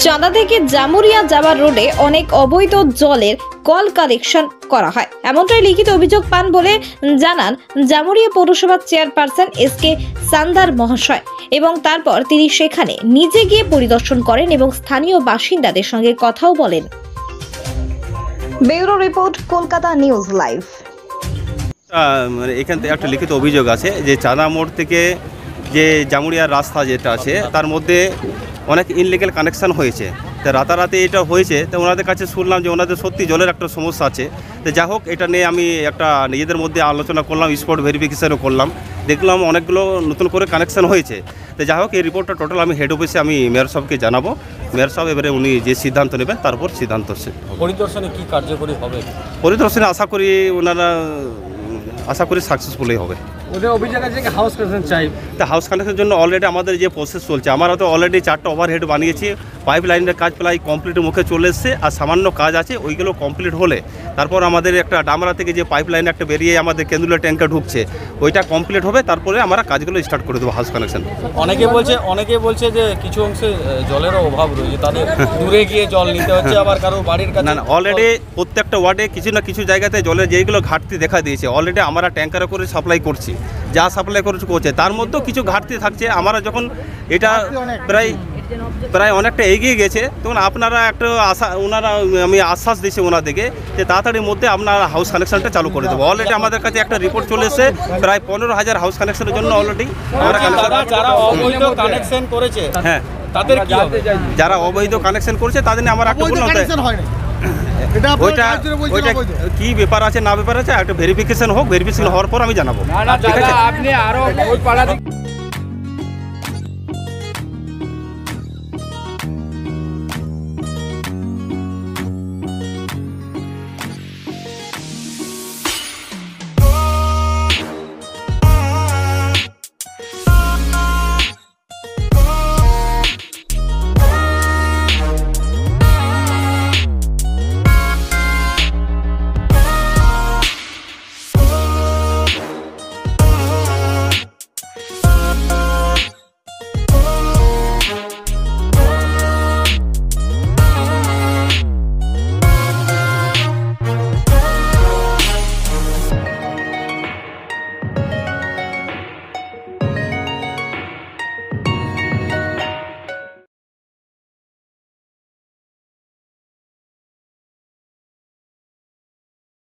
চাঁদা থেকে জামুরিয়া যাওয়ার রোডে অনেক অবৈধ জলের কল কানেকশন করা হয়, এমনটাই লিখিত অভিযোগ পান বলে জানান জামুরিয়া পৌরসভার চেয়ারপারসন এসকে সান্দার মহাশয়। এবং তারপর তিনি সেখানে নিজে গিয়ে পরিদর্শন করেন এবং স্থানীয় বাসিন্দাদের সঙ্গে কথাও বলেন। Bureau report, Kolkata news live. এখান থেকে একটা লিখিত অভিযোগ আছে যে চাঁদা মোড় থেকে যে জামুরিয়ার রাস্তা যেটা আছে তার মধ্যে অনেক ইনলিগাল কানেকশান হয়েছে। তো রাতারাতি এটা হয়েছে, তো ওনাদের কাছে শুনলাম যে ওনাদের সত্যি জলের একটা সমস্যা আছে। তো যা হোক, এটা নিয়ে আমি একটা নিজেদের মধ্যে আলোচনা করলাম, স্পট ভেরিফিকেশানও করলাম, দেখলাম অনেকগুলো নতুন করে কানেকশান হয়েছে। তো যা হোক, এই রিপোর্টটা টোটাল আমি হেড অফিসে আমি মেয়র সাহেবকে জানাবো। মেয়র সাহেব এবারে উনি যে সিদ্ধান্ত নেবেন তারপর সিদ্ধান্ত পরিদর্শনে কি কার্যকরী হবে? পরিদর্শনে আশা করি ওনারা সাকসেসফুলই হবে। ওদের অভিযোগ আছে যে হাউস কানেকশন চাই। তা হাউস কানেকশনের জন্য অলরেডি আমাদের যে প্রসেস চলছে, আমরা তো অলরেডি 4টা ওভারহেড বানিয়েছি, পাইপ লাইনের কাজ প্রায় কমপ্লিটের মুখে চলে এসছে, আর সামান্য কাজ আছে, ওইগুলো কমপ্লিট হলে তারপর আমাদের একটা ডামরা থেকে যে পাইপ লাইন একটা বেরিয়ে আমাদের কেন্দুলের ট্যাঙ্কে ঢুকছে, ওইটা কমপ্লিট হবে, তারপরে আমরা কাজগুলো স্টার্ট করে দেবো হাউস কানেকশন। অনেকে বলছে যে কিছু অংশে জলেরও অভাব রয়েছে, তাদের দূরে গিয়ে জল নিতে হচ্ছে, আবার কারো বাড়ির কাছে। না, অলরেডি প্রত্যেকটা ওয়ার্ডে কিছু না কিছু জায়গাতে জলের যেগুলো ঘাটতি দেখা দিয়েছে, অলরেডি আমরা ট্যাঙ্কারে করে সাপ্লাই করছি, যা সাপ্লাই করছে তার মধ্যেও কিছু ঘাটতি থাকছে। আমরা যখন এটা প্রায় অনেকটা এগিয়ে গেছে, তখন আপনারা একটা আমি আশ্বাস দিচ্ছি ওনাদেরকে যে তাড়াতাড়ির মধ্যে আপনারা হাউস কানেকশনটা চালু করে দেবো। অলরেডি আমাদের কাছে একটা রিপোর্ট চলে এসেছে, প্রায় 15,000 হাউস কানেকশনের জন্য অলরেডি আমরা যারা অবৈধ কানেকশন করেছে, হ্যাঁ, তাদের কি হবে? যারা অবৈধ কানেকশন করেছে তাদের নিয়ে আমরা একটা বললাম ওইটা কি ব্যাপার আছে না ব্যাপার আছে একটা ভেরিফিকেশন হোক, ভেরিফিকেশন হওয়ার পর আমি জানাবো। আপনি আরো